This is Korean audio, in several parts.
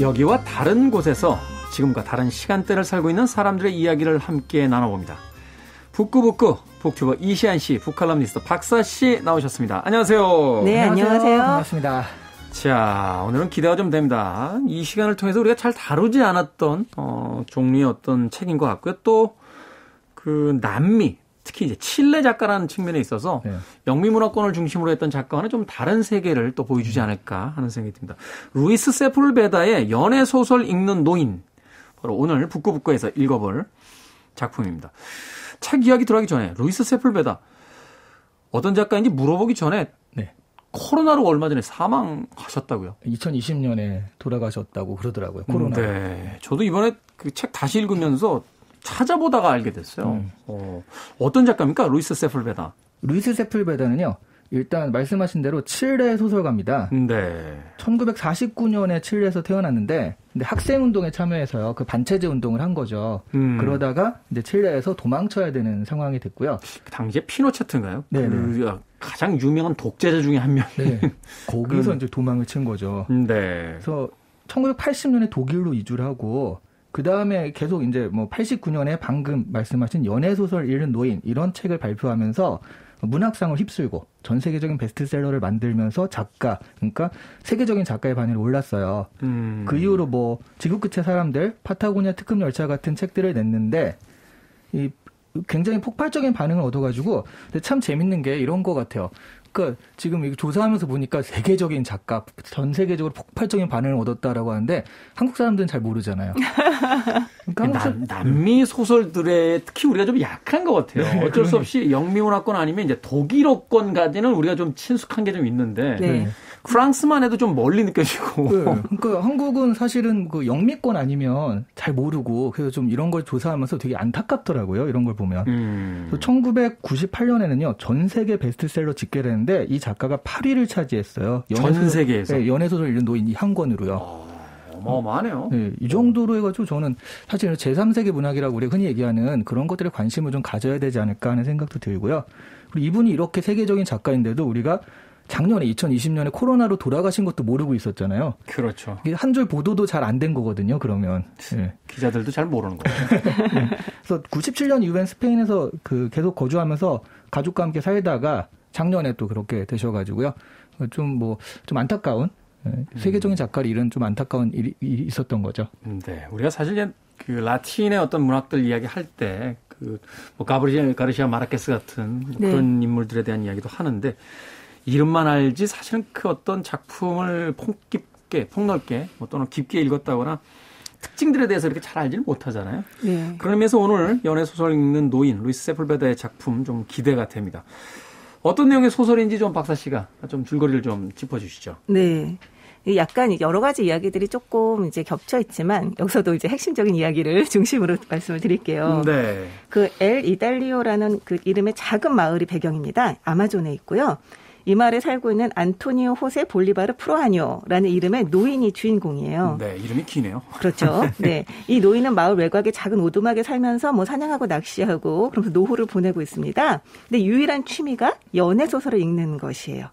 여기와 다른 곳에서 지금과 다른 시간대를 살고 있는 사람들의 이야기를 함께 나눠봅니다. 북구북구 북튜버 이시안 씨, 북칼럼니스트 박사 씨 나오셨습니다. 안녕하세요. 네, 안녕하세요. 반갑습니다. 자, 오늘은 기대가 좀 됩니다. 이 시간을 통해서 우리가 잘 다루지 않았던 종류의 어떤 책인 것 같고요. 또 그 남미, 특히 이제 칠레 작가라는 측면에 있어서 네. 영미 문화권을 중심으로 했던 작가와는 좀 다른 세계를 또 보여주지 않을까 하는 생각이 듭니다. 루이스 세풀베다의 연애 소설 읽는 노인, 바로 오늘 북구북구에서 읽어볼 작품입니다. 책 이야기 들어가기 전에 루이스 세풀베다 어떤 작가인지 물어보기 전에 네. 코로나로 얼마 전에 사망하셨다고요? 2020년에 돌아가셨다고 그러더라고요. 코로나. 네, 저도 이번에 그 책 다시 읽으면서 찾아보다가 알게 됐어요. 어떤 작가입니까? 루이스 세풀베다. 루이스 세풀베다는요. 일단 말씀하신 대로 칠레 소설가입니다. 네. 1949년에 칠레에서 태어났는데 근데 학생운동에 참여해서요. 그 반체제 운동을 한 거죠. 그러다가 이제 칠레에서 도망쳐야 되는 상황이 됐고요. 그 당시에 피노체트인가요? 네. 그 가장 유명한 독재자 중에 한 명. 네. 거기서 이제 도망을 친 거죠. 네. 그래서 1980년에 독일로 이주를 하고 그 다음에 계속 이제 뭐 89년에 방금 말씀하신 연애소설 읽는 노인 이런 책을 발표하면서 문학상을 휩쓸고 전 세계적인 베스트셀러를 만들면서 작가, 그러니까 세계적인 작가의 반열에 올랐어요. 그 이후로 뭐 지구 끝의 사람들, 파타고니아 특급 열차 같은 책들을 냈는데 이 굉장히 폭발적인 반응을 얻어가지고 근데 참 재밌는 게 이런 것 같아요. 그러니까 지금 이거 조사하면서 보니까 세계적인 작가, 전 세계적으로 폭발적인 반응을 얻었다라고 하는데 한국 사람들은 잘 모르잖아요. 그러니까 남미 소설들에 특히 우리가 좀 약한 것 같아요. 네, 어쩔 수 없이 영미문화권 아니면 이제 독일어권까지는 우리가 좀 친숙한 게 좀 있는데 네. 프랑스만 해도 좀 멀리 느껴지고. 네, 그러니까 한국은 사실은 그 영미권 아니면 잘 모르고 그래서 좀 이런 걸 조사하면서 되게 안타깝더라고요. 이런 걸 보면. 1998년에는요 전 세계 베스트셀러 집계되는데 이 작가가 8위를 차지했어요. 전 세계에서. 네, 연애소설 읽는 노인 이 한 권으로요. 어마어마하네요. 네, 이 정도로 해가지고 저는 사실 제3세계 문학이라고 우리가 흔히 얘기하는 그런 것들에 관심을 좀 가져야 되지 않을까 하는 생각도 들고요. 그리고 이분이 이렇게 세계적인 작가인데도 우리가 작년에 2020년에 코로나로 돌아가신 것도 모르고 있었잖아요. 그렇죠. 한 줄 보도도 잘 안 된 거거든요. 그러면 네. 기자들도 잘 모르는 거예요. 네. 그래서 97년 이후엔 스페인에서 그 계속 거주하면서 가족과 함께 살다가 작년에 또 그렇게 되셔가지고요. 좀 안타까운 세계적인 작가를 잃은 좀 안타까운 일이 있었던 거죠. 네, 우리가 사실 그 라틴의 어떤 문학들 이야기 할 때 그 뭐 가브리엘 가르시아 마르케스 같은 뭐 그런 인물들에 대한 이야기도 하는데. 이름만 알지 사실은 그 어떤 작품을 폭넓게 또는 깊게 읽었다거나 특징들에 대해서 이렇게 잘 알지는 못하잖아요. 네. 그런 의미에서 오늘 연애소설 읽는 노인 루이스 세풀베다의 작품 좀 기대가 됩니다. 어떤 내용의 소설인지 좀 박사 씨가 좀 줄거리를 좀 짚어주시죠. 네. 약간 여러 가지 이야기들이 조금 이제 겹쳐 있지만 여기서도 이제 핵심적인 이야기를 중심으로 말씀을 드릴게요. 네. 그 엘 이달리오라는 그 이름의 작은 마을이 배경입니다. 아마존에 있고요. 이 마을에 살고 있는 안토니오 호세 볼리바르 프로하뇨라는 이름의 노인이 주인공이에요. 네, 이름이 기네요. 그렇죠. 네, 이 노인은 마을 외곽의 작은 오두막에 살면서 뭐 사냥하고 낚시하고 그러면서 노후를 보내고 있습니다. 근데 유일한 취미가 연애 소설을 읽는 것이에요.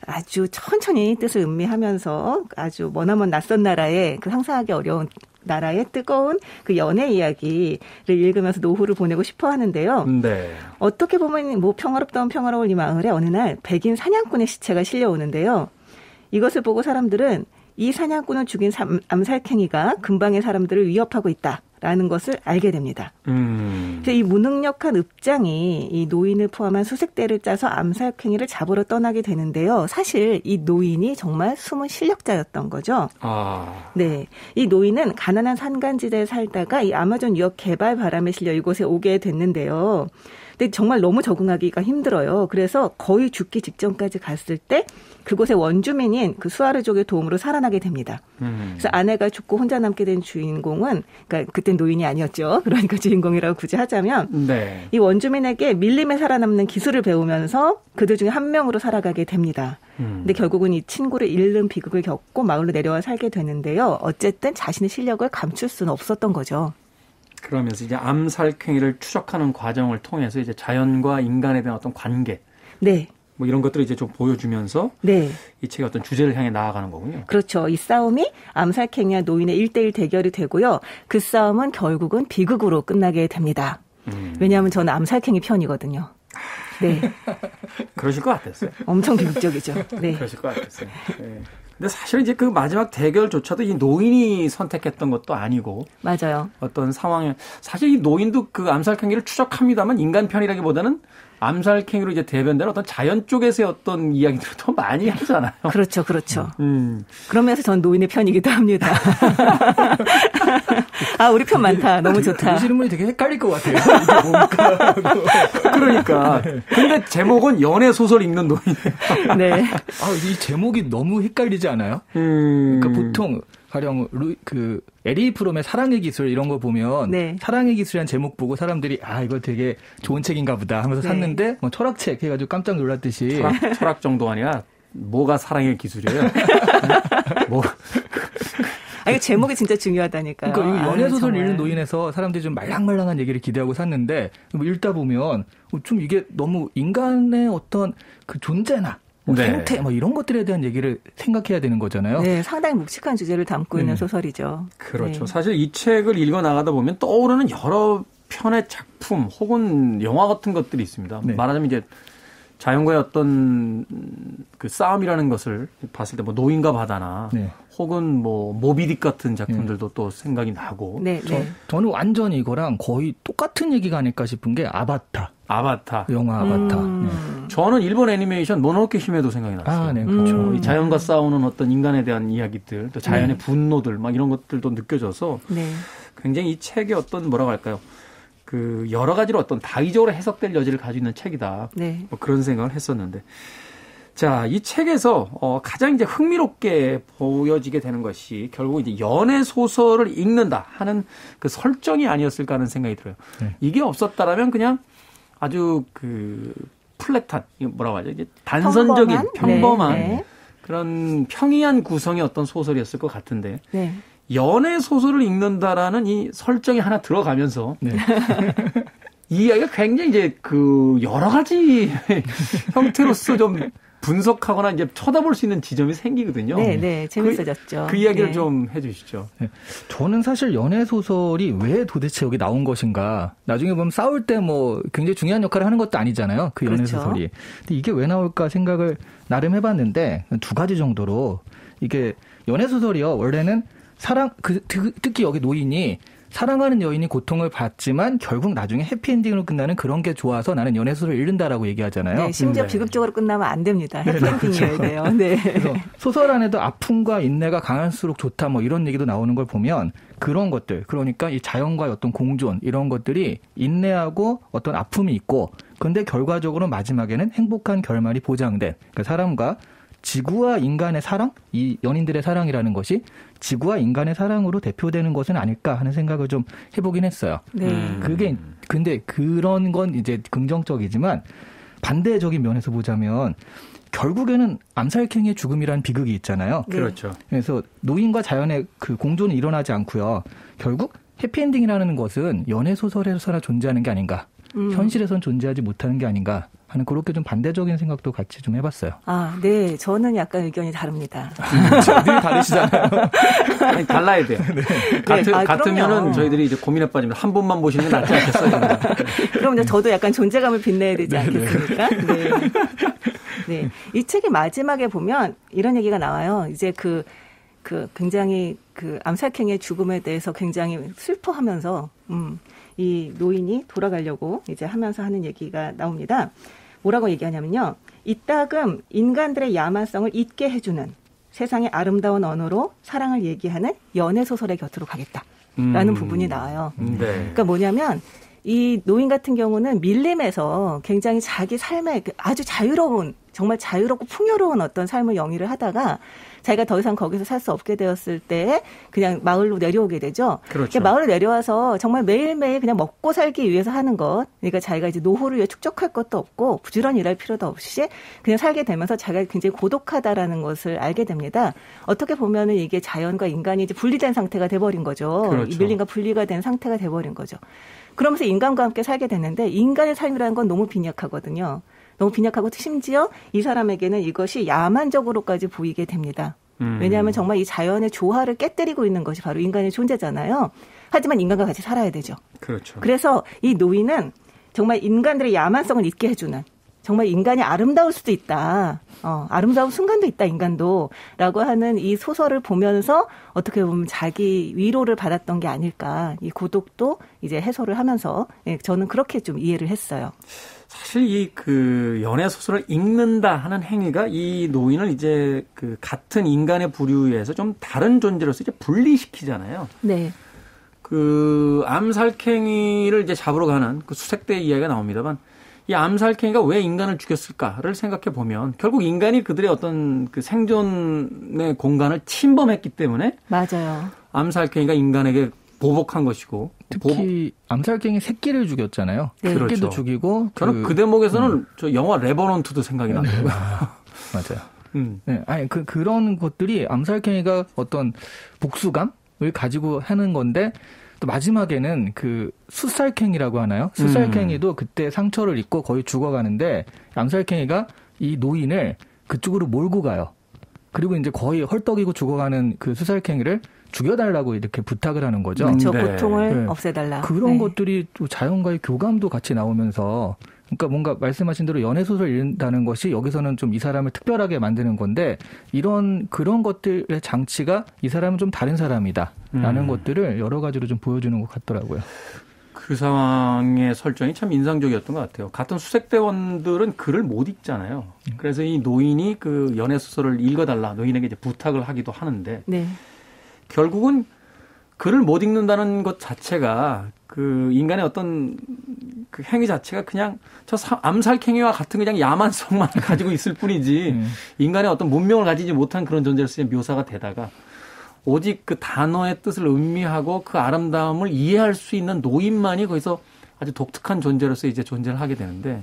아주 천천히 뜻을 음미하면서 아주 머나먼 낯선 나라의 그 상상하기 어려운 나라의 뜨거운 그 연애 이야기를 읽으면서 노후를 보내고 싶어 하는데요. 네. 어떻게 보면 뭐 평화로운 이 마을에 어느 날 백인 사냥꾼의 시체가 실려오는데요. 이것을 보고 사람들은 이 사냥꾼을 죽인 암살행위가 근방의 사람들을 위협하고 있다라는 것을 알게 됩니다. 그래서 이 무능력한 읍장이 이 노인을 포함한 수색대를 짜서 암살행위를 잡으러 떠나게 되는데요. 사실 이 노인이 정말 숨은 실력자였던 거죠. 네, 이 노인은 가난한 산간지대에 살다가 이 아마존 유역 개발 바람에 실려 이곳에 오게 됐는데요. 근데 정말 너무 적응하기가 힘들어요. 그래서 거의 죽기 직전까지 갔을 때 그곳의 원주민인 그 수아르족의 도움으로 살아나게 됩니다. 그래서 아내가 죽고 혼자 남게 된 주인공은, 그러니까 그땐 노인이 아니었죠. 그러니까 주인공이라고 굳이 하자면 네. 이 원주민에게 밀림에 살아남는 기술을 배우면서 그들 중에 한 명으로 살아가게 됩니다. 근데 결국은 이 친구를 잃는 비극을 겪고 마을로 내려와 살게 되는데요. 어쨌든 자신의 실력을 감출 수는 없었던 거죠. 그러면서 이제 암살행위를 추적하는 과정을 통해서 이제 자연과 인간에 대한 어떤 관계. 네. 뭐 이런 것들을 이제 좀 보여주면서 네. 이 책의 어떤 주제를 향해 나아가는 거군요. 그렇죠. 이 싸움이 암살행위와 노인의 1대1 대결이 되고요. 그 싸움은 결국은 비극으로 끝나게 됩니다. 왜냐하면 저는 암살행위 편이거든요. 네. 그러실 것 같았어요. 엄청 비극적이죠. 네. 그러실 것 같았어요. 네. 근데 사실은 이제 그 마지막 대결조차도 이 노인이 선택했던 것도 아니고. 맞아요. 어떤 상황에. 사실 이 노인도 그 암살행위를 추적합니다만 인간 편이라기보다는 암살행위로 이제 대변되는 어떤 자연 쪽에서의 어떤 이야기들을 더 많이 하잖아요. 그렇죠, 그렇죠. 그러면서 전 노인의 편이기도 합니다. 아, 우리 편 많다. 너무 좋다. 이 질문이 되게 헷갈릴 것 같아요. 이게 뭔가. 그러니까. 근데 제목은 연애 소설 읽는 노인이에요. 네. 아, 이 제목이 너무 헷갈리지 않아요? 그러니까 보통 가령 그 에리 프롬의 사랑의 기술 이런 거 보면 네. 사랑의 기술이라는 제목 보고 사람들이 아 이거 되게 좋은 책인가 보다 하면서 네. 샀는데 뭐 철학책 해가지고 깜짝 놀랐듯이 철학 정도 아니라 뭐가 사랑의 기술이에요? 뭐 아, 이거 제목이 진짜 중요하다니까요. 그러니까 이 연애 소설 정말. 읽는 노인에서 사람들이 좀 말랑말랑한 얘기를 기대하고 샀는데 뭐 읽다 보면 좀 이게 너무 인간의 어떤 그 존재나 뭐 네. 생태 뭐 이런 것들에 대한 얘기를 생각해야 되는 거잖아요. 네, 상당히 묵직한 주제를 담고 있는 소설이죠. 그렇죠. 네. 사실 이 책을 읽어 나가다 보면 떠오르는 여러 편의 작품 혹은 영화 같은 것들이 있습니다. 네. 말하자면 이제 자연과의 어떤 그 싸움이라는 것을 봤을 때 뭐 노인과 바다나 네. 혹은 뭐 모비딕 같은 작품들도 또 생각이 나고. 네, 네. 저는 완전히 이거랑 거의 똑같은 얘기가 아닐까 싶은 게 아바타. 아바타. 영화 아바타. 네. 저는 일본 애니메이션 모노노케 히메도 생각이 났어요. 아, 네, 그렇죠. 이 자연과 싸우는 어떤 인간에 대한 이야기들, 또 자연의 분노들, 막 이런 것들도 느껴져서 네. 굉장히 이 책의 어떤 뭐라고 할까요? 그 여러 가지로 어떤 다의적으로 해석될 여지를 가지고 있는 책이다. 네. 뭐 그런 생각을 했었는데. 자, 이 책에서 가장 이제 흥미롭게 보여지게 되는 것이 결국 이제 연애 소설을 읽는다 하는 그 설정이 아니었을까 하는 생각이 들어요. 네. 이게 없었다라면 그냥 아주 그 플랫한, 이거 뭐라고 하죠? 이제 단선적인 평범한 네. 그런 평이한 구성의 어떤 소설이었을 것 같은데. 네. 연애 소설을 읽는다라는 이 설정이 하나 들어가면서 네. 이 이야기가 굉장히 이제 그 여러 가지 형태로서 좀 분석하거나 이제 쳐다볼 수 있는 지점이 생기거든요. 네, 네. 재밌어졌죠. 그 이야기를 네. 좀 해주시죠. 네. 저는 사실 연애 소설이 왜 도대체 여기 나온 것인가. 나중에 보면 싸울 때 뭐 굉장히 중요한 역할을 하는 것도 아니잖아요. 그 연애 그렇죠. 소설이. 근데 이게 왜 나올까 생각을 나름 해봤는데 두 가지 정도로 이게 연애 소설이요. 원래는 특히 여기 노인이 사랑하는 여인이 고통을 받지만 결국 나중에 해피엔딩으로 끝나는 그런 게 좋아서 나는 연애소설을 읽는다라고 얘기하잖아요. 네, 심지어 네. 비극적으로 끝나면 안 됩니다. 해피엔딩이어야 돼요. 네. 그래서 소설 안에도 아픔과 인내가 강할수록 좋다 뭐 이런 얘기도 나오는 걸 보면 그런 것들, 그러니까 이 자연과의 어떤 공존 이런 것들이 인내하고 어떤 아픔이 있고 근데 결과적으로 마지막에는 행복한 결말이 보장된 그러니까 사람과 지구와 인간의 사랑, 이 연인들의 사랑이라는 것이 지구와 인간의 사랑으로 대표되는 것은 아닐까 하는 생각을 좀 해보긴 했어요. 네. 그게 근데 그런 건 이제 긍정적이지만 반대적인 면에서 보자면 결국에는 암살행위의 죽음이라는 비극이 있잖아요. 네. 그렇죠. 그래서 노인과 자연의 그 공존은 일어나지 않고요. 결국 해피엔딩이라는 것은 연애 소설에서나 존재하는 게 아닌가. 현실에선 존재하지 못하는 게 아닌가 하는 그렇게 좀 반대적인 생각도 같이 좀 해봤어요. 아, 네. 저는 약간 의견이 다릅니다. 늘 다르시잖아요. 아니, 달라야 돼요. 같으면은 그럼요. 저희들이 이제 고민에 빠지면 한 분만 보시는 게 낫지 않겠어요? 그럼 이제 저도 약간 존재감을 빛내야 되지 않겠습니까? 네. 네. 이 책의 마지막에 보면 이런 얘기가 나와요. 이제 그 굉장히 그 암살행위의 죽음에 대해서 굉장히 슬퍼하면서, 이 노인이 돌아가려고 이제 하면서 하는 얘기가 나옵니다. 뭐라고 얘기하냐면요. 이따금 인간들의 야만성을 잊게 해주는 세상의 아름다운 언어로 사랑을 얘기하는 연애소설의 곁으로 가겠다라는 부분이 나와요. 네. 그러니까 뭐냐면 이 노인 같은 경우는 밀림에서 굉장히 자기 삶의 아주 자유로운 정말 자유롭고 풍요로운 어떤 삶을 영위를 하다가 자기가 더 이상 거기서 살 수 없게 되었을 때 그냥 마을로 내려오게 되죠. 그렇죠. 그러니까 마을로 내려와서 정말 매일매일 그냥 먹고 살기 위해서 하는 것. 그러니까 자기가 이제 노후를 위해 축적할 것도 없고 부지런히 일할 필요도 없이 그냥 살게 되면서 자기가 굉장히 고독하다라는 것을 알게 됩니다. 어떻게 보면은 이게 자연과 인간이 이제 분리된 상태가 돼버린 거죠. 그렇죠. 이 밀림과 분리가 된 상태가 돼버린 거죠. 그러면서 인간과 함께 살게 되는데 인간의 삶이라는 건 너무 빈약하거든요. 너무 빈약하고 심지어 이 사람에게는 이것이 야만적으로까지 보이게 됩니다. 왜냐하면 정말 이 자연의 조화를 깨뜨리고 있는 것이 바로 인간의 존재잖아요. 하지만 인간과 같이 살아야 되죠. 그렇죠. 그래서 이 노인은 정말 인간들의 야만성을 잊게 해주는 정말 인간이 아름다울 수도 있다. 아름다운 순간도 있다, 인간도. 라고 하는 이 소설을 보면서 어떻게 보면 자기 위로를 받았던 게 아닐까. 이 고독도 이제 해소를 하면서 저는 그렇게 좀 이해를 했어요. 사실 이 그 연애 소설을 읽는다 하는 행위가 이 노인을 이제 그 같은 인간의 부류에서 좀 다른 존재로서 이제 분리시키잖아요. 네. 그 암살캥이를 이제 잡으러 가는 그 수색대 이야기가 나옵니다만 이 암살캥이가 왜 인간을 죽였을까를 생각해 보면 결국 인간이 그들의 어떤 그 생존의 공간을 침범했기 때문에 맞아요. 암살캥이가 인간에게 보복한 것이고 특히 암살갱이 새끼를 죽였잖아요. 네. 새끼도 그렇죠. 죽이고 저는 그 대목에서는 저 영화 레버넌트도 생각이 나더라고요. 맞아요. 네, 아니 그런 것들이 암살갱이가 어떤 복수감을 가지고 하는 건데 또 마지막에는 그 숫살캥이라고 하나요? 숫살캥이도 그때 상처를 입고 거의 죽어가는데 암살캥이가 이 노인을 그쪽으로 몰고 가요. 그리고 이제 거의 헐떡이고 죽어가는 그 숫살캥이를 죽여달라고 이렇게 부탁을 하는 거죠. 그렇죠. 네. 고통을 네. 없애달라. 그런 네. 것들이 또 자연과의 교감도 같이 나오면서 그러니까 뭔가 말씀하신 대로 연애 소설을 읽는다는 것이 여기서는 좀 이 사람을 특별하게 만드는 건데 그런 것들의 장치가 이 사람은 좀 다른 사람이다라는 것들을 여러 가지로 좀 보여주는 것 같더라고요. 그 상황의 설정이 참 인상적이었던 것 같아요. 같은 수색대원들은 글을 못 읽잖아요. 그래서 이 노인이 그 연애 소설을 읽어달라 노인에게 이제 부탁을 하기도 하는데 네. 결국은 글을 못 읽는다는 것 자체가 그 인간의 어떤 그 행위 자체가 그냥 저 암살캥이와 같은 그냥 야만성만 가지고 있을 뿐이지 인간의 어떤 문명을 가지지 못한 그런 존재로서 묘사가 되다가 오직 그 단어의 뜻을 음미하고 그 아름다움을 이해할 수 있는 노인만이 거기서 아주 독특한 존재로서 이제 존재를 하게 되는데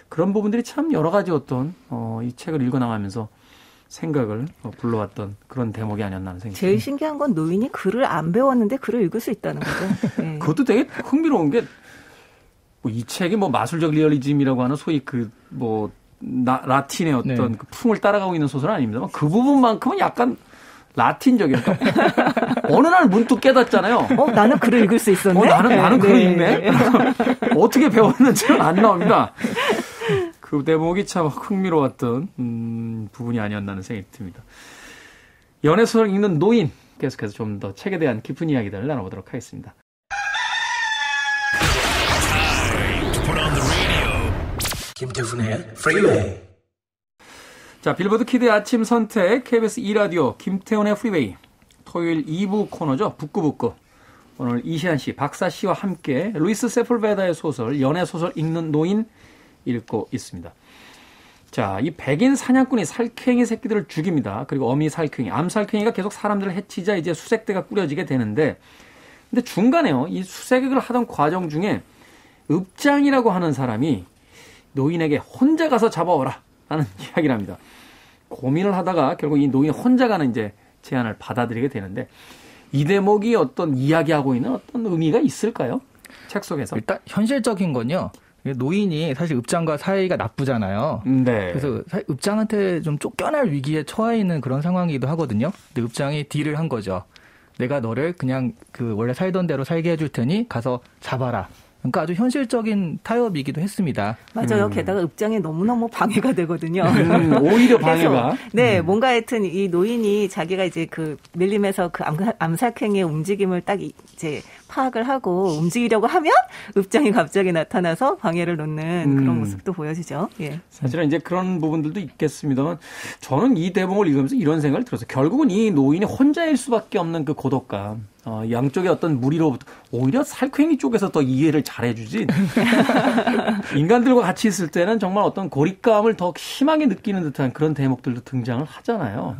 그런 부분들이 참 여러 가지 어떤 이 책을 읽어 나가면서 생각을 불러왔던 그런 대목이 아니었나 하는 생각이 제일 듭니다. 신기한 건 노인이 글을 안 배웠는데 글을 읽을 수 있다는 거죠. 네. 그것도 되게 흥미로운 게 이 책이 뭐 마술적 리얼리즘이라고 하는 소위 그 뭐 라틴의 어떤 네. 그 풍을 따라가고 있는 소설은 아닙니다만 그 부분만큼은 약간 라틴적이에요. 어느 날 문득 깨닫잖아요. 나는 글을 읽을 수 있었네. 나는 글을 읽네. 어떻게 배웠는지는 안 나옵니다. 그 대목이 참 흥미로웠던 부분이 아니었나 하는 생각이 듭니다. 연애 소설 읽는 노인 계속해서 좀 더 책에 대한 깊은 이야기들을 나눠보도록 하겠습니다. 김태훈의 프리웨이. 자, 빌보드 키드의 아침 선택 KBS 2라디오 김태훈의 프리웨이 토요일 2부 코너죠. 북구북구. 오늘 이시안 씨, 박사 씨와 함께 루이스 세풀베다의 소설 연애 소설 읽는 노인 읽고 있습니다. 자, 이 백인 사냥꾼이 살쾡이 새끼들을 죽입니다. 그리고 어미 살쾡이, 암살쾡이가 계속 사람들을 해치자 이제 수색대가 꾸려지게 되는데 근데 중간에요. 이 수색을 하던 과정 중에 읍장이라고 하는 사람이 노인에게 혼자 가서 잡아오라 라는 이야기를 합니다. 고민을 하다가 결국 이 노인이 혼자 가는 이제 제안을 받아들이게 되는데 이 대목이 어떤 이야기하고 있는 어떤 의미가 있을까요? 책 속에서. 일단 현실적인 건요. 노인이 사실 읍장과 사이가 나쁘잖아요. 네. 그래서 읍장한테 좀 쫓겨날 위기에 처해 있는 그런 상황이기도 하거든요. 근데 읍장이 딜을 한 거죠. 내가 너를 그냥 그 원래 살던 대로 살게 해줄 테니 가서 잡아라. 그러니까 아주 현실적인 타협이기도 했습니다. 맞아요. 게다가 읍장에 너무너무 방해가 되거든요. 오히려 방해가. 네, 뭔가 하여튼 이 노인이 자기가 이제 그 밀림에서 그 암살행위의 움직임을 딱 이제 파악을 하고 움직이려고 하면 읍장이 갑자기 나타나서 방해를 놓는 그런 모습도 보여지죠. 예. 사실은 이제 그런 부분들도 있겠습니다만 저는 이 대목을 읽으면서 이런 생각을 들었어요. 결국은 이 노인이 혼자일 수밖에 없는 그 고독감. 양쪽의 어떤 무리로부터 오히려 살쾡이 쪽에서 더 이해를 잘해주지. 인간들과 같이 있을 때는 정말 어떤 고립감을 더 심하게 느끼는 듯한 그런 대목들도 등장을 하잖아요.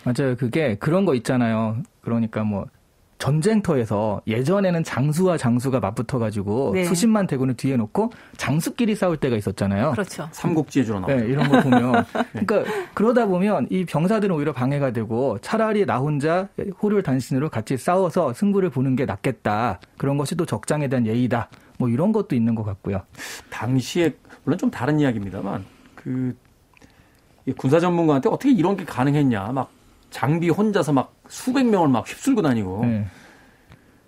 맞아요. 그게 그런 거 있잖아요. 그러니까 뭐 전쟁터에서 예전에는 장수와 장수가 맞붙어가지고 네. 수십만 대군을 뒤에 놓고 장수끼리 싸울 때가 있었잖아요. 그렇죠. 삼국지에 주로 나오죠. 네, 이런 거 보면. 그러니까 그러다 보면 이 병사들은 오히려 방해가 되고 차라리 나 혼자 호를 단신으로 같이 싸워서 승부를 보는 게 낫겠다. 그런 것이 또 적장에 대한 예의다. 뭐 이런 것도 있는 것 같고요. 당시에 물론 좀 다른 이야기입니다만 이 군사 전문가한테 어떻게 이런 게 가능했냐. 막 장비 혼자서 막 수백 명을 막 휩쓸고 다니고. 네.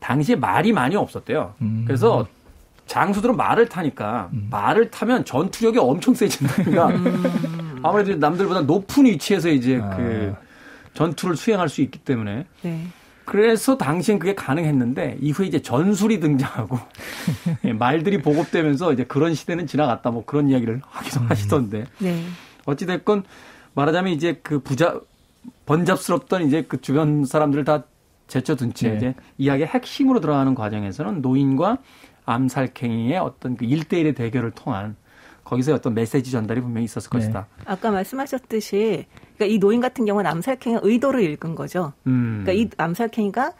당시에 말이 많이 없었대요. 그래서 장수들은 말을 타니까 말을 타면 전투력이 엄청 세진다니까. 아무래도 남들보다 높은 위치에서 이제 그 전투를 수행할 수 있기 때문에. 네. 그래서 당시엔 그게 가능했는데 이후에 이제 전술이 등장하고 말들이 보급되면서 이제 그런 시대는 지나갔다 뭐 그런 이야기를 하기도 하시던데. 네. 어찌됐건 말하자면 이제 그 번잡스럽던 이제 그 주변 사람들을 다 제쳐둔 채 이제 이야기의 핵심으로 들어가는 과정에서는 노인과 암살행위의 어떤 그 1대1의 대결을 통한 거기서 어떤 메시지 전달이 분명히 있었을 것이다. 아까 말씀하셨듯이 그러니까 이 노인 같은 경우는 암살행위의 의도를 읽은 거죠. 그러니까 이 암살행위가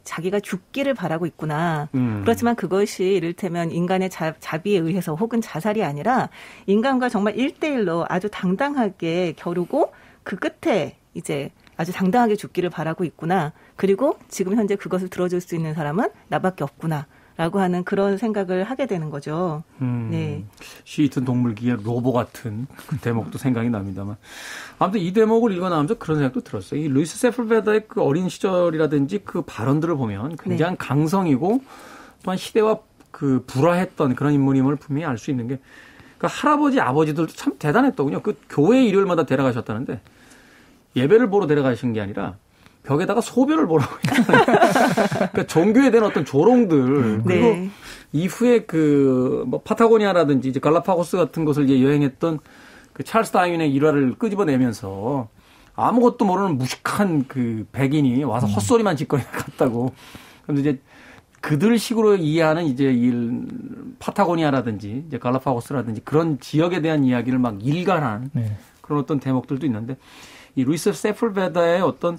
자기가 죽기를 바라고 있구나. 그렇지만 그것이 이를테면 인간의 자비에 의해서 혹은 자살이 아니라 인간과 정말 1대1로 아주 당당하게 겨루고 그 끝에 이제 아주 당당하게 죽기를 바라고 있구나. 그리고 지금 현재 그것을 들어줄 수 있는 사람은 나밖에 없구나. 라고 하는 그런 생각을 하게 되는 거죠. 네. 시이튼 동물기의 로보 같은 그 대목도 생각이 납니다만. 아무튼 이 대목을 읽어나오면서 그런 생각도 들었어요. 이 루이스 세플베다의 그 어린 시절이라든지 그 발언들을 보면 굉장히 강성이고 또한 시대와 그 불화했던 그런 인물임을 분명히 알 수 있는 게 그 할아버지, 아버지들도 참 대단했더군요. 그 교회 일요일마다 데려가셨다는데 예배를 보러 데려가신 게 아니라 벽에다가 소변을 보라고 했잖아요. 그러니까 종교에 대한 어떤 조롱들. 그리고 네. 이후에 뭐 파타고니아라든지 이제 갈라파고스 같은 곳을 이제 여행했던 그 찰스 다윈의 일화를 끄집어내면서 아무것도 모르는 무식한 그 백인이 와서 헛소리만 짓거리 갔다고. 그런데 이제 그들 식으로 이해하는 이제 파타고니아라든지 이제 갈라파고스라든지 그런 지역에 대한 이야기를 막 일관한 네. 그런 어떤 대목들도 있는데 이 루이스 세플베다의 어떤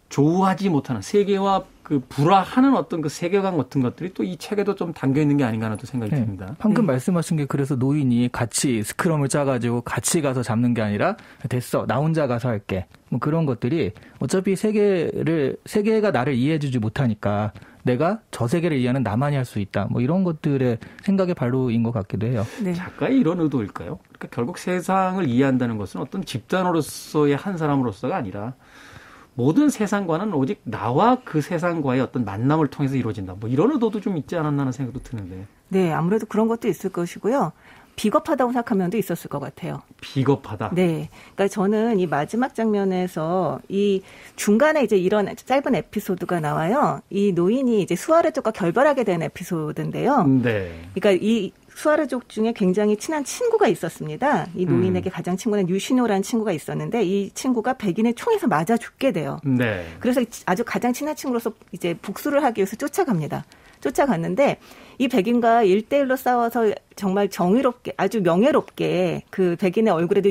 조우하지 못하는 세계와 그 불화하는 어떤 그 세계관 같은 것들이 또 이 책에도 좀 담겨 있는 게 아닌가 하는 또 생각이 듭니다. 방금 말씀하신 게 그래서 노인이 같이 스크럼을 짜가지고 같이 가서 잡는 게 아니라 됐어 나 혼자 가서 할게 뭐 그런 것들이 어차피 세계가 나를 이해해주지 못하니까 내가 저 세계를 이해하는 나만이 할 수 있다. 뭐 이런 것들의 생각의 발로인 것 같기도 해요. 네. 작가의 이런 의도일까요? 그러니까 결국 세상을 이해한다는 것은 어떤 집단으로서의 한 사람으로서가 아니라 모든 세상과는 오직 나와 그 세상과의 어떤 만남을 통해서 이루어진다. 뭐 이런 의도도 좀 있지 않았나 하는 생각도 드는데. 네, 아무래도 그런 것도 있을 것이고요. 비겁하다고 생각한 면도 있었을 것 같아요. 비겁하다? 네. 그러니까 저는 이 마지막 장면에서 이 중간에 이제 이런 짧은 에피소드가 나와요. 이 노인이 이제 수아르족과 결별하게 된 에피소드인데요. 네. 그러니까 이 수아르족 중에 굉장히 친한 친구가 있었습니다. 이 노인에게 가장 친구는 유시노라는 친구가 있었는데 이 친구가 백인의 총에서 맞아 죽게 돼요. 네. 그래서 아주 가장 친한 친구로서 이제 복수를 하기 위해서 쫓아갔는데 이 백인과 1대1로 싸워서 정말 정의롭게 아주 명예롭게 그 백인의 얼굴에도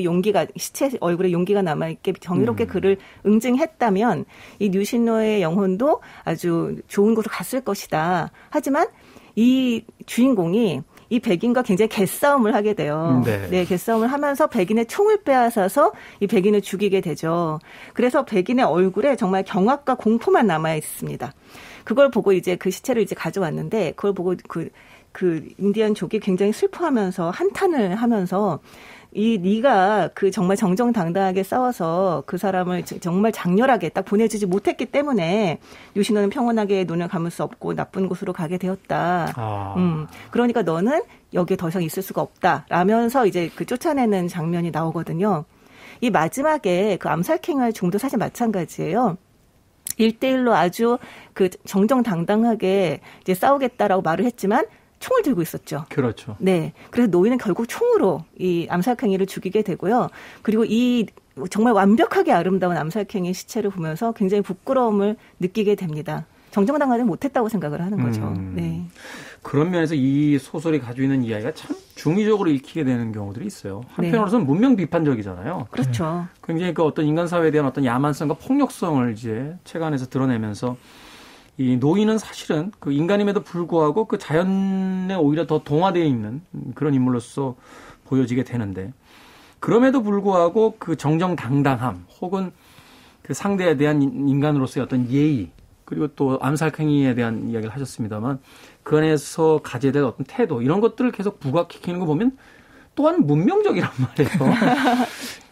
시체 얼굴에 용기가 남아있게 정의롭게 그를 응징했다면 이 유신노의 영혼도 아주 좋은 곳으로 갔을 것이다. 하지만 이 주인공이 이 백인과 굉장히 개싸움을 하게 돼요. 네, 개싸움을 하면서 백인의 총을 빼앗아서 이 백인을 죽이게 되죠. 그래서 백인의 얼굴에 정말 경악과 공포만 남아 있습니다. 그걸 보고 이제 그 시체를 이제 가져왔는데 그걸 보고 그 인디언족이 굉장히 슬퍼하면서 한탄을 하면서 네가 그 정말 정정당당하게 싸워서 그 사람을 정말 장렬하게 딱 보내주지 못했기 때문에 유신호는 평온하게 눈을 감을 수 없고 나쁜 곳으로 가게 되었다. 그러니까 너는 여기에 더 이상 있을 수가 없다. 라면서 이제 그 쫓아내는 장면이 나오거든요. 이 마지막에 그 암살행위의 종도 사실 마찬가지예요. 1대1로 아주 그 정정당당하게 이제 싸우겠다라고 말을 했지만 총을 들고 있었죠. 그렇죠. 네. 그래서 노인은 결국 총으로 이 암살행위를 죽이게 되고요. 그리고 이 정말 완벽하게 아름다운 암살행위 시체를 보면서 굉장히 부끄러움을 느끼게 됩니다. 정정당하지 못했다고 생각을 하는 거죠. 네. 그런 면에서 이 소설이 가지고 있는 이야기가 참 중의적으로 읽히게 되는 경우들이 있어요. 한편으로서는 문명 비판적이잖아요. 그렇죠. 굉장히 그 어떤 인간 사회에 대한 어떤 야만성과 폭력성을 이제 책 안에서 드러내면서 이 노인은 사실은 그 인간임에도 불구하고 그 자연에 오히려 더 동화되어 있는 그런 인물로서 보여지게 되는데 그럼에도 불구하고 그 정정당당함 혹은 그 상대에 대한 인간으로서의 어떤 예의 그리고 또 암살행위에 대한 이야기를 하셨습니다만 그 안에서 가져야 될 어떤 태도 이런 것들을 계속 부각시키는 거 보면 또한 문명적이란 말이에요.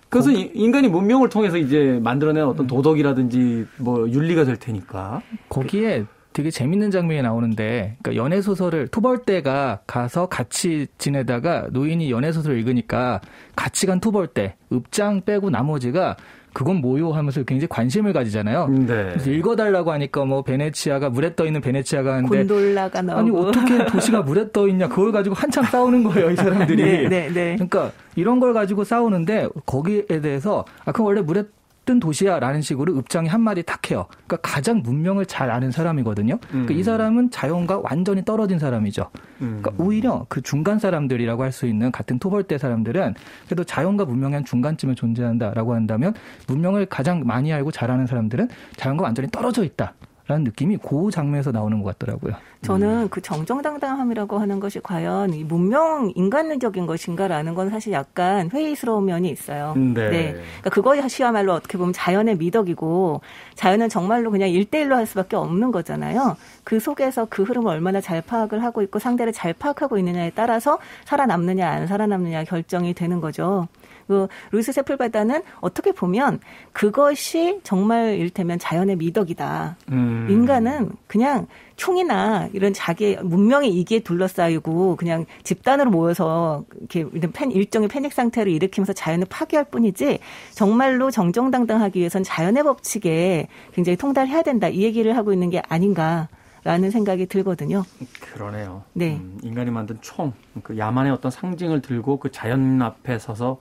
그래서 인간이 문명을 통해서 이제 만들어낸 어떤 도덕이라든지 뭐 윤리가 될 테니까. 거기에 되게 재밌는 장면이 나오는데, 그러니까 연애소설을 토벌대가 가서 같이 지내다가 노인이 연애소설을 읽으니까 같이 간 토벌대, 읍장 빼고 나머지가 그건 뭐요 하면서 굉장히 관심을 가지잖아요. 네. 그래서 읽어달라고 하니까 뭐 베네치아가 물에 떠 있는 베네치아가 하는데 곤돌라가 나오고 아니 어떻게 도시가 물에 떠 있냐 그걸 가지고 한참 싸우는 거예요 이 사람들이. 네. 그러니까 이런 걸 가지고 싸우는데 거기에 대해서 그건 원래 물에 뜬 도시야라는 식으로 읍장이 한마디 탁 해요. 그러니까 가장 문명을 잘 아는 사람이거든요. 그러니까 이 사람은 자연과 완전히 떨어진 사람이죠. 그러니까 오히려 그 중간 사람들이라고 할 수 있는 같은 토벌대 사람들은 그래도 자연과 문명의 한 중간쯤에 존재한다라고 한다면 문명을 가장 많이 알고 잘 아는 사람들은 자연과 완전히 떨어져 있다. 라는 느낌이 그 장면에서 나오는 것 같더라고요. 저는 그 정정당당함이라고 하는 것이 과연 이 문명 인간적인 것인가라는 건 사실 약간 회의스러운 면이 있어요. 네. 그러니까 그것이야말로 어떻게 보면 자연의 미덕이고 자연은 정말로 그냥 1대1로 할 수밖에 없는 거잖아요. 그 속에서 그 흐름을 얼마나 잘 파악을 하고 있고 상대를 잘 파악하고 있느냐에 따라서 살아남느냐 안 살아남느냐 결정이 되는 거죠. 그 루이스 세풀베다는 어떻게 보면 그것이 정말 이를테면 자연의 미덕이다. 인간은 그냥 총이나 이런 자기 문명의 이기에 둘러싸이고 그냥 집단으로 모여서 이렇게 일종의 패닉 상태를 일으키면서 자연을 파괴할 뿐이지 정말로 정정당당하기 위해서는 자연의 법칙에 굉장히 통달해야 된다. 이 얘기를 하고 있는 게 아닌가라는 생각이 들거든요. 그러네요. 네. 인간이 만든 총, 그 야만의 어떤 상징을 들고 그 자연 앞에 서서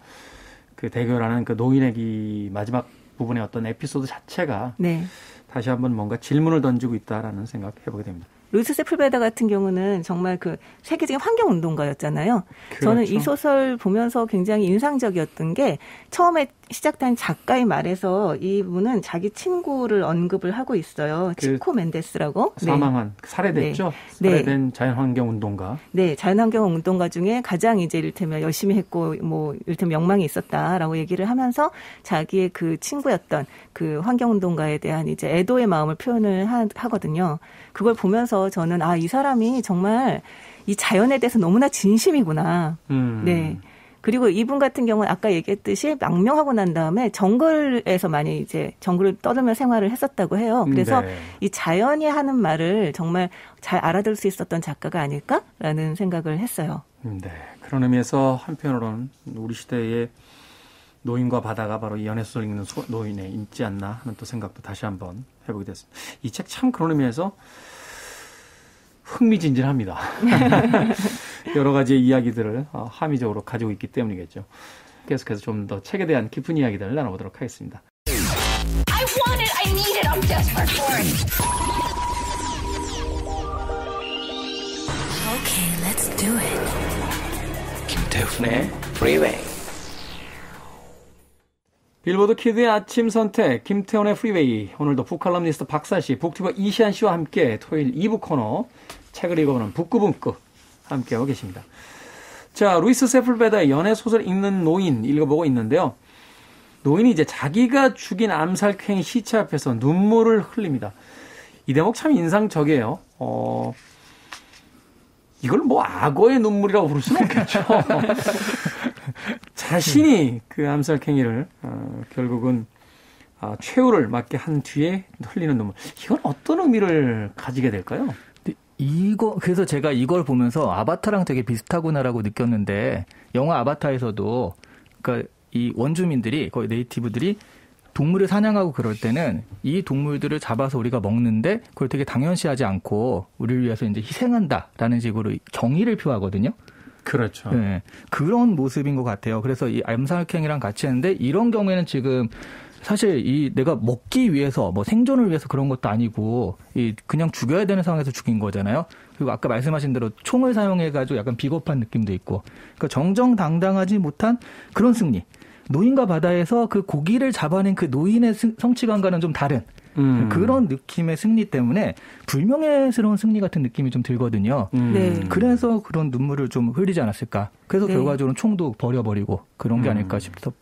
그 대결하는 그 노인의 이 마지막 부분의 어떤 에피소드 자체가 네. 다시 한번 뭔가 질문을 던지고 있다라는 생각 해보게 됩니다. 루이스 세풀베다 같은 경우는 정말 그 세계적인 환경운동가였잖아요. 그렇죠. 저는 이 소설 보면서 굉장히 인상적이었던 게 처음에 시작된 작가의 말에서 이분은 자기 친구를 언급을 하고 있어요. 치코 멘데스라고. 사망한, 살해됐죠? 네. 살해된 자연환경운동가. 네, 자연환경운동가 중에 가장 이제 이를테면 열심히 했고 뭐 이를테면 명망이 있었다라고 얘기를 하면서 자기의 그 친구였던 그 환경운동가에 대한 이제 애도의 마음을 표현을 하거든요. 그걸 보면서 저는 이 사람이 정말 이 자연에 대해서 너무나 진심이구나. 네. 그리고 이분 같은 경우는 아까 얘기했듯이 망명하고 난 다음에 정글에서 많이 이제 정글을 떠들며 생활을 했었다고 해요. 그래서 네. 이 자연이 하는 말을 정말 잘 알아들을 수 있었던 작가가 아닐까라는 생각을 했어요. 네. 그런 의미에서 한편으로는 우리 시대의 노인과 바다가 바로 이 연애소설 읽는 노인에 있지 않나 하는 또 생각도 다시 한번 해보게 됐습니다. 이 책 참 그런 의미에서 흥미진진합니다. 여러 가지의 이야기들을 함의적으로 가지고 있기 때문이겠죠. 계속해서 좀 더 책에 대한 깊은 이야기들을 나눠보도록 하겠습니다. I want it, I need it, I'm desperate for it. Okay, let's do it. 김태훈의 Freeway. 빌보드 키드의 아침 선택, 김태훈의 프리웨이. 오늘도 북칼럼니스트 박사씨, 북튜버 이시안씨와 함께 토요일 2부 코너 책을 읽어보는 북구북구 함께하고 계십니다. 자, 루이스 세풀베다의 연애소설 읽는 노인 읽어보고 있는데요. 노인이 이제 자기가 죽인 암살행위 시체 앞에서 눈물을 흘립니다. 이 대목 참 인상적이에요. 이걸 뭐 악어의 눈물이라고 부를 수는 없겠죠. 자신이 그 암살행위를 결국은 최후를 맞게 한 뒤에 흘리는 눈물. 이건 어떤 의미를 가지게 될까요? 그래서 제가 이걸 보면서 아바타랑 되게 비슷하구나라고 느꼈는데, 영화 아바타에서도, 그러니까 이 원주민들이, 거의 네이티브들이 동물을 사냥하고 그럴 때는 이 동물들을 잡아서 우리가 먹는데 그걸 되게 당연시하지 않고 우리를 위해서 이제 희생한다라는 식으로 경의를 표하거든요. 그렇죠. 네, 그런 모습인 것 같아요. 그래서 이 암살행위랑 같이 했는데 이런 경우에는 지금 사실 내가 먹기 위해서 뭐 생존을 위해서 그런 것도 아니고 그냥 죽여야 되는 상황에서 죽인 거잖아요. 그리고 아까 말씀하신 대로 총을 사용해가지고 약간 비겁한 느낌도 있고, 그러니까 정정당당하지 못한 그런 승리. 노인과 바다에서 그 고기를 잡아낸 그 노인의 성취감과는 좀 다른 그런 느낌의 승리 때문에 불명예스러운 승리 같은 느낌이 좀 들거든요. 네. 그래서 그런 눈물을 좀 흘리지 않았을까. 그래서 네. 결과적으로 총도 버려버리고 그런 게 아닐까 싶어요.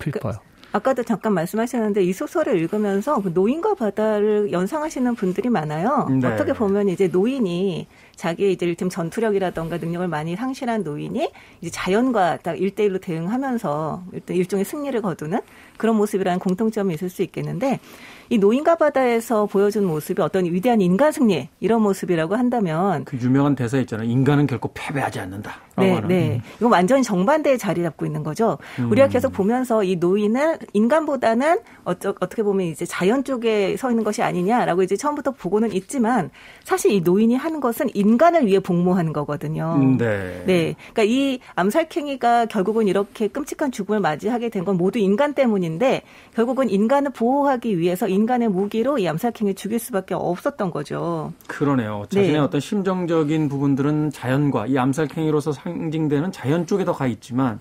아까도 잠깐 말씀하셨는데 이 소설을 읽으면서 노인과 바다를 연상하시는 분들이 많아요. 네. 어떻게 보면 이제 노인이 자기의 이제 좀 전투력이라던가 능력을 많이 상실한 노인이 이제 자연과 딱 1대1로 대응하면서 일종의 승리를 거두는 그런 모습이라는 공통점이 있을 수 있겠는데 이 노인과 바다에서 보여준 모습이 어떤 위대한 인간 승리 이런 모습이라고 한다면 그 유명한 대사 있잖아요. 인간은 결코 패배하지 않는다. 네, 네. 이건 완전히 정반대의 자리 잡고 있는 거죠. 우리가 계속 보면서 이 노인은 인간보다는 어떻게 보면 이제 자연 쪽에 서 있는 것이 아니냐라고 이제 처음부터 보고는 있지만 사실 이 노인이 하는 것은 인간을 위해 복무하는 거거든요. 네. 네. 그러니까 이 암살캥이가 결국은 이렇게 끔찍한 죽음을 맞이하게 된 건 모두 인간 때문인데 결국은 인간을 보호하기 위해서 인간의 무기로 이 암살캥이를 죽일 수밖에 없었던 거죠. 그러네요. 자신의 네. 어떤 심정적인 부분들은 자연과 이 암살캥이로서 상징되는 자연 쪽에 더 가 있지만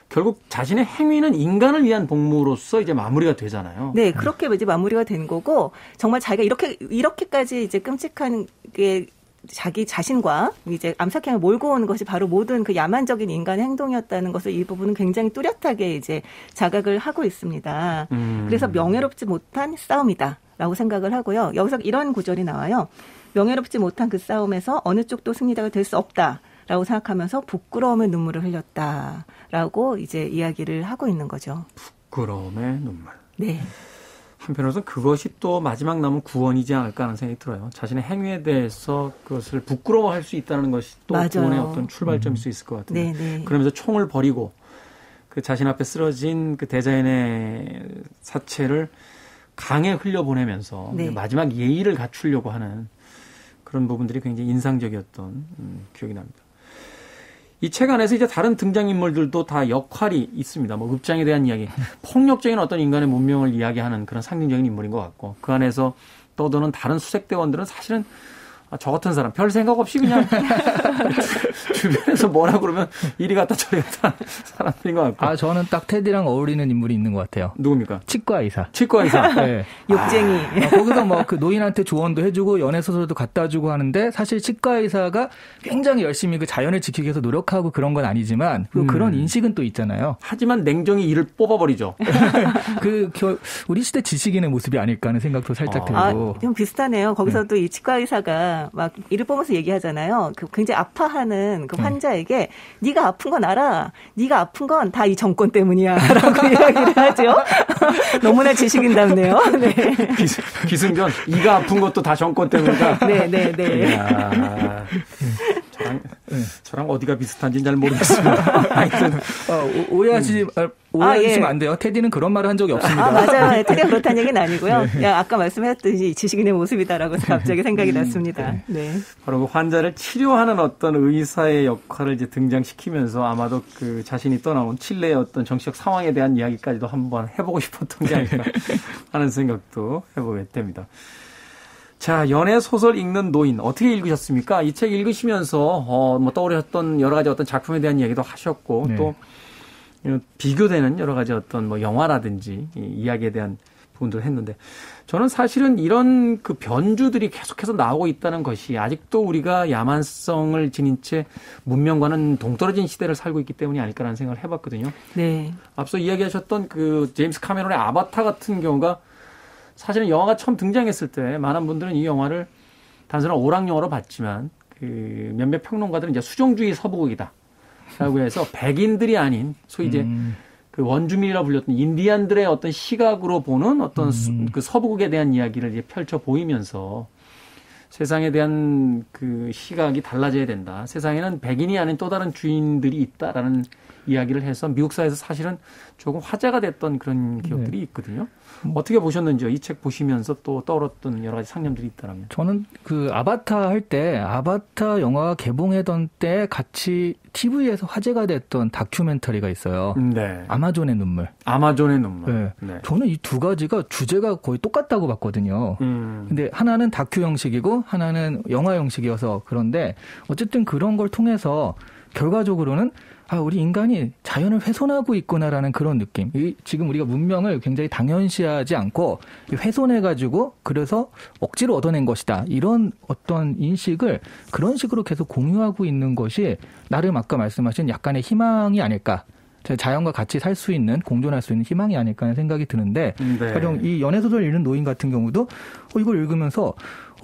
결국 자신의 행위는 인간을 위한 복무로서 이제 마무리가 되잖아요. 네, 그렇게 이제 마무리가 된 거고 정말 자기가 이렇게까지 이제 끔찍한 게 자기 자신과 이제 암살행을 몰고 오는 것이 바로 모든 그 야만적인 인간의 행동이었다는 것을 이 부분은 굉장히 뚜렷하게 이제 자각을 하고 있습니다. 그래서 명예롭지 못한 싸움이다라고 생각을 하고요. 여기서 이런 구절이 나와요. 명예롭지 못한 그 싸움에서 어느 쪽도 승리자가 될 수 없다라고 생각하면서 부끄러움의 눈물을 흘렸다라고 이제 이야기를 하고 있는 거죠. 부끄러움의 눈물. 네. 한편으로서는 그것이 또 마지막 남은 구원이지 않을까 하는 생각이 들어요. 자신의 행위에 대해서 그것을 부끄러워할 수 있다는 것이 또 맞아요. 구원의 어떤 출발점일 수 있을 것 같은데. 네. 그러면서 총을 버리고 그 자신 앞에 쓰러진 그 대자연의 사체를 강에 흘려보내면서 네. 마지막 예의를 갖추려고 하는 그런 부분들이 굉장히 인상적이었던 기억이 납니다. 이 책 안에서 이제 다른 등장인물들도 다 역할이 있습니다. 뭐 읍장에 대한 이야기, 폭력적인 어떤 인간의 문명을 이야기하는 그런 상징적인 인물인 것 같고 그 안에서 떠도는 다른 수색대원들은 사실은 저 같은 사람 별 생각 없이 그냥 주변에서 뭐라 그러면 이리 갔다 저리 갔다 사람들인 것 같고. 저는 딱 테디랑 어울리는 인물이 있는 것 같아요. 누굽니까? 치과 의사. 치과 의사. 네. 욕쟁이. 거기서 뭐 그 노인한테 조언도 해주고 연애 소설도 갖다 주고 하는데 사실 치과 의사가 굉장히 열심히 그 자연을 지키기 위해서 노력하고 그런 건 아니지만 그런 인식은 또 있잖아요. 하지만 냉정히 이를 뽑아버리죠. 우리 시대 지식인의 모습이 아닐까 하는 생각도 살짝 들고. 좀 비슷하네요. 거기서도 이 치과 의사가 막 이를 보면서 얘기하잖아요. 그 굉장히 아파하는 그 환자에게 네가 아픈 건 알아. 네가 아픈 건 다 이 정권 때문이야라고 이야기를 하죠. 너무나 지식인답네요. 네. 기승전 이가 아픈 것도 다 정권 때문이다. 네. 저랑 어디가 비슷한지는 잘 모르겠습니다. 하여튼 오해하시면 안 돼요. 테디는 그런 말을 한 적이 없습니다. 맞아요. 테디가 그렇다는 얘기는 아니고요. 그냥 아까 말씀하셨듯이 지식인의 모습이다라고 갑자기 생각이 났습니다. 네. 바로 그 환자를 치료하는 어떤 의사의 역할을 이제 등장시키면서 아마도 그 자신이 떠나온 칠레의 어떤 정치적 상황에 대한 이야기까지도 한번 해보고 싶었던 게 아닐까 하는 생각도 해보게 됩니다. 자, 연애 소설 읽는 노인 어떻게 읽으셨습니까? 이 책 읽으시면서 뭐 떠오르셨던 여러 가지 어떤 작품에 대한 이야기도 하셨고 네. 또 비교되는 여러 가지 어떤 뭐 영화라든지 이야기에 대한 부분들을 했는데 저는 사실은 이런 그 변주들이 계속해서 나오고 있다는 것이 아직도 우리가 야만성을 지닌 채 문명과는 동떨어진 시대를 살고 있기 때문이 아닐까라는 생각을 해봤거든요. 네. 앞서 이야기하셨던 그 제임스 카메론의 아바타 같은 경우가 사실은 영화가 처음 등장했을 때 많은 분들은 이 영화를 단순한 오락 영화로 봤지만 그 몇몇 평론가들은 이제 수종주의 서부극이다. 라고 해서 백인들이 아닌 소위 이제 그 원주민이라 불렸던 인디안들의 어떤 시각으로 보는 어떤 그 서부극에 대한 이야기를 이제 펼쳐 보이면서 세상에 대한 그 시각이 달라져야 된다. 세상에는 백인이 아닌 또 다른 주인들이 있다라는 이야기를 해서 미국 사회에서 사실은 조금 화제가 됐던 그런 기억들이 있거든요. 어떻게 보셨는지요? 이 책 보시면서 또 떠올랐던 여러 가지 상념들이 있다면. 저는 그 아바타 할 때 아바타 영화가 개봉하던 때 같이 TV에서 화제가 됐던 다큐멘터리가 있어요. 네. 아마존의 눈물. 아마존의 눈물. 네. 네. 저는 이 두 가지가 주제가 거의 똑같다고 봤거든요. 근데 하나는 다큐 형식이고 하나는 영화 형식이어서 그런데 어쨌든 그런 걸 통해서 결과적으로는 우리 인간이 자연을 훼손하고 있구나라는 그런 느낌. 지금 우리가 문명을 굉장히 당연시하지 않고 훼손해가지고 그래서 억지로 얻어낸 것이다. 이런 어떤 인식을 그런 식으로 계속 공유하고 있는 것이 나름 아까 말씀하신 약간의 희망이 아닐까. 자연과 같이 살 수 있는, 공존할 수 있는 희망이 아닐까 하는 생각이 드는데 네. 가령 이 연애소설 읽는 노인 같은 경우도 이걸 읽으면서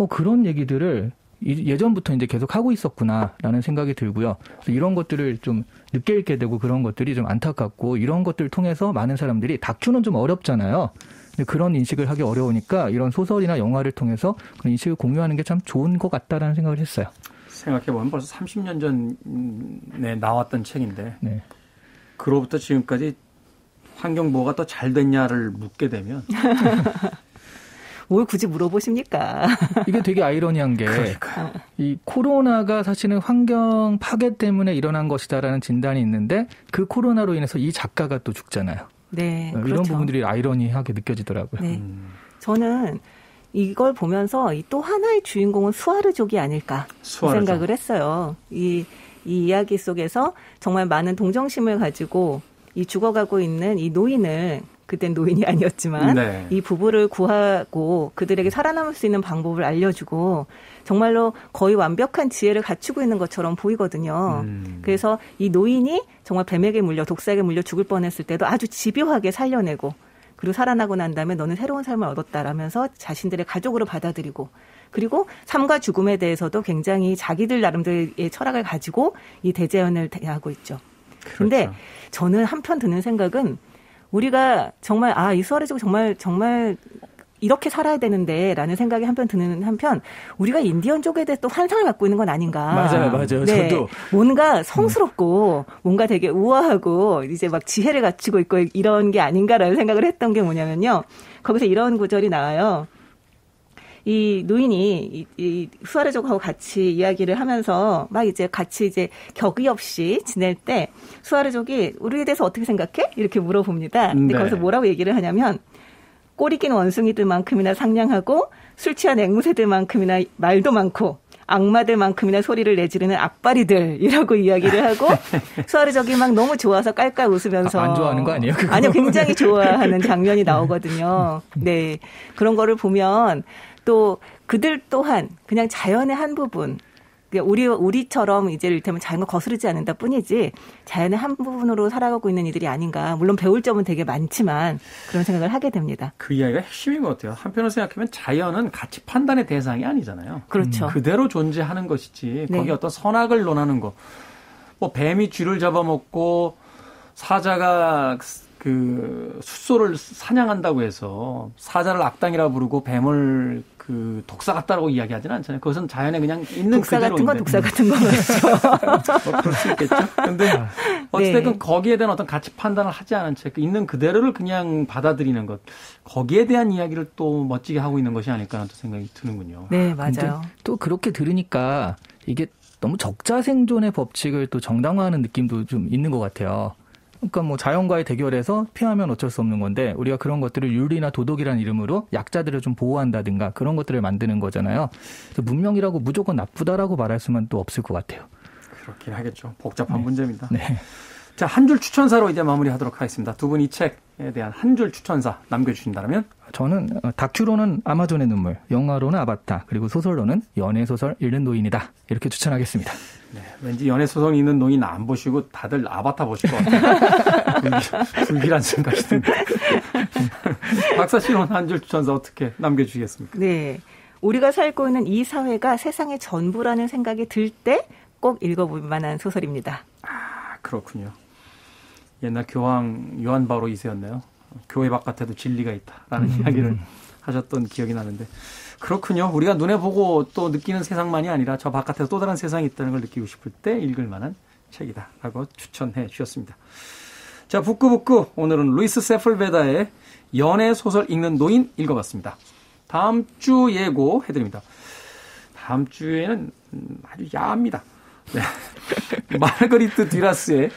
그런 얘기들을 예전부터 이제 계속 하고 있었구나라는 생각이 들고요. 그래서 이런 것들을 좀 늦게 읽게 되고 그런 것들이 좀 안타깝고, 이런 것들을 통해서 많은 사람들이 다큐는 좀 어렵잖아요. 근데 그런 인식을 하기 어려우니까 이런 소설이나 영화를 통해서 그런 인식을 공유하는 게 참 좋은 것 같다라는 생각을 했어요. 생각해보면 벌써 30년 전에 나왔던 책인데 네. 그로부터 지금까지 환경보호가 더 잘 됐냐를 묻게 되면 뭘 굳이 물어보십니까? 이게 되게 아이러니한 게 이 코로나가 사실은 환경 파괴 때문에 일어난 것이다라는 진단이 있는데 그 코로나로 인해서 이 작가가 또 죽잖아요. 네, 이런 그렇죠. 부분들이 아이러니하게 느껴지더라고요. 네. 저는 이걸 보면서 또 하나의 주인공은 수아르족이 아닐까 수아르족. 생각을 했어요. 이 이야기 속에서 정말 많은 동정심을 가지고 이 죽어가고 있는 이 노인을, 그땐 노인이 아니었지만 네. 이 부부를 구하고 그들에게 살아남을 수 있는 방법을 알려주고 정말로 거의 완벽한 지혜를 갖추고 있는 것처럼 보이거든요. 그래서 이 노인이 정말 뱀에게 물려, 독사에게 물려 죽을 뻔했을 때도 아주 집요하게 살려내고, 그리고 살아나고 난 다음에 너는 새로운 삶을 얻었다라면서 자신들의 가족으로 받아들이고, 그리고 삶과 죽음에 대해서도 굉장히 자기들 나름대로의 철학을 가지고 이 대재현을 대하고 있죠. 그런데 그렇죠. 저는 한편 드는 생각은 우리가 정말 이 수아르족 정말 이렇게 살아야 되는데라는 생각이 한편 드는 한편, 우리가 인디언족에 대해 또 환상을 갖고 있는 건 아닌가. 맞아요. 네. 저도 뭔가 성스럽고 뭔가 되게 우아하고 이제 막 지혜를 갖추고 있고 이런 게 아닌가라는 생각을 했던 게 뭐냐면요. 거기서 이런 구절이 나와요. 이 노인이 이 수아르족하고 같이 이야기를 하면서 막 이제 같이 이제 격의 없이 지낼 때 수아르족이 우리에 대해서 어떻게 생각해? 이렇게 물어봅니다. 근데 네. 거기서 뭐라고 얘기를 하냐면, 꼬리 낀 원숭이들만큼이나 상냥하고 술 취한 앵무새들만큼이나 말도 많고 악마들만큼이나 소리를 내지르는 악바리들이라고 이야기를 하고 수아르족이 막 너무 좋아서 깔깔 웃으면서 안 좋아하는 거 아니에요? 그거? 아니요, 굉장히 좋아하는 장면이 나오거든요. 네, 그런 거를 보면 또 그들 또한 그냥 자연의 한 부분, 우리처럼 이제 이를테면 자연과 거스르지 않는다 뿐이지 자연의 한 부분으로 살아가고 있는 이들이 아닌가. 물론 배울 점은 되게 많지만 그런 생각을 하게 됩니다. 그 이야기가 핵심인 것 같아요. 한편으로 생각하면 자연은 가치 판단의 대상이 아니잖아요. 그렇죠. 그대로 존재하는 것이지 네. 거기 어떤 선악을 논하는 거. 뭐 뱀이 쥐를 잡아먹고 사자가 그 숫소를 사냥한다고 해서 사자를 악당이라 부르고 뱀을 그 독사 같다라고 이야기하지는 않잖아요. 그것은 자연에 그냥 있는 독사 그대로인데. 같은 건 독사 같은 거죠. 그럴 수 있겠죠. 근데 어쨌든 네. 거기에 대한 어떤 가치 판단을 하지 않은 채 있는 그대로를 그냥 받아들이는 것. 거기에 대한 이야기를 또 멋지게 하고 있는 것이 아닐까 하는 생각이 드는군요. 네, 근데 맞아요. 또 그렇게 들으니까 이게 너무 적자생존의 법칙을 또 정당화하는 느낌도 좀 있는 것 같아요. 그러니까 뭐 자연과의 대결에서 피하면 어쩔 수 없는 건데 우리가 그런 것들을 윤리나 도덕이라는 이름으로 약자들을 좀 보호한다든가 그런 것들을 만드는 거잖아요. 그래서 문명이라고 무조건 나쁘다라고 말할 수만 또 없을 것 같아요. 그렇긴 하겠죠. 복잡한 문제입니다. 네. 자, 한 줄 추천사로 이제 마무리하도록 하겠습니다. 두 분 이 책에 대한 한 줄 추천사 남겨주신다면? 저는 다큐로는 아마존의 눈물, 영화로는 아바타, 그리고 소설로는 연애소설 읽는 노인이다. 이렇게 추천하겠습니다. 네, 왠지 연애소설 읽는 노인 안 보시고 다들 아바타 보실 것 같아요. 불길한 생각이 듭니다. 박사 씨는 한 줄 추천사 어떻게 남겨주시겠습니까? 네. 우리가 살고 있는 이 사회가 세상의 전부라는 생각이 들 때 꼭 읽어볼 만한 소설입니다. 아, 그렇군요. 옛날 교황 요한 바오로 2세였네요. 교회 바깥에도 진리가 있다라는 이야기를 하셨던 기억이 나는데 그렇군요. 우리가 눈에 보고 또 느끼는 세상만이 아니라 저 바깥에서 또 다른 세상이 있다는 걸 느끼고 싶을 때 읽을 만한 책이다라고 추천해 주셨습니다. 자, 북구북구 오늘은 루이스 세풀베다의 연애 소설 읽는 노인 읽어봤습니다. 다음 주 예고 해드립니다. 다음 주에는 아주 야합니다. 네. 마르거리트 듀라스의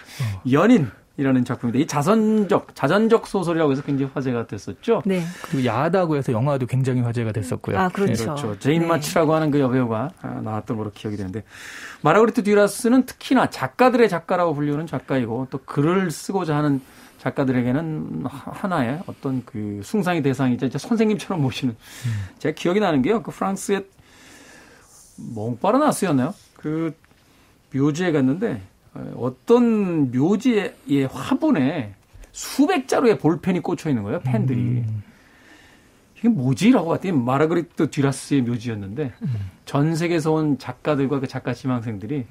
연인이라는 작품입니다. 이 자전적 소설이라고 해서 굉장히 화제가 됐었죠. 네. 그리고 야하다고 해서 영화도 굉장히 화제가 됐었고요. 아, 그렇죠. 그렇죠. 제인 네. 마치라고 하는 그 여배우가 나왔던 걸로 기억이 되는데 마르거리트 듀라스는 특히나 작가들의 작가라고 불리는 작가이고 또 글을 쓰고자 하는 작가들에게는 하나의 어떤 그 숭상의 대상이자 선생님처럼 모시는 제가 기억이 나는 게요. 그 프랑스의 몽파르나스였나요? 그 묘지에 갔는데 어떤 묘지의 화분에 수백 자루의 볼펜이 꽂혀 있는 거예요. 펜들이. 이게 뭐지라고 봤더니 마르가리트 듀라스의 묘지였는데 전 세계에서 온 작가들과 그 작가 지망생들이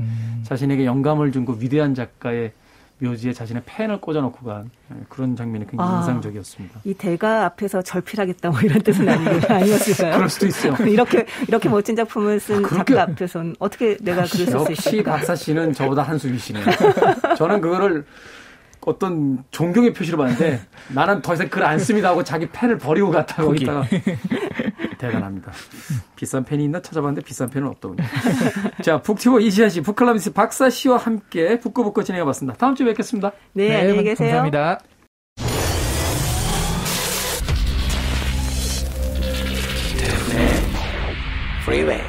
자신에게 영감을 준 그 위대한 작가의 묘지에 자신의 펜을 꽂아놓고 간 그런 장면이 굉장히 인상적이었습니다. 이 대가 앞에서 절필하겠다 뭐 이런 뜻은 아니었을까요? 그럴 수도 있어요. 이렇게 멋진 작품을 쓴 작가 앞에서는 어떻게 내가 글을 쓸 수 역시 있을까? 박사 씨는 저보다 한 수 위시네요. 저는 그거를 어떤 존경의 표시로 봤는데 나는 더 이상 글 안 씁니다 하고 자기 펜을 버리고 갔다가 거기다가 대단합니다. 비싼 펜이 있나 찾아봤는데 비싼 펜은 없더군요. 자, 북튜버 이지아 씨, 북클라미스 박사 씨와 함께 북구북구 진행해봤습니다. 다음 주에 뵙겠습니다. 네, 안녕히 계세요. 감사합니다. Freeway.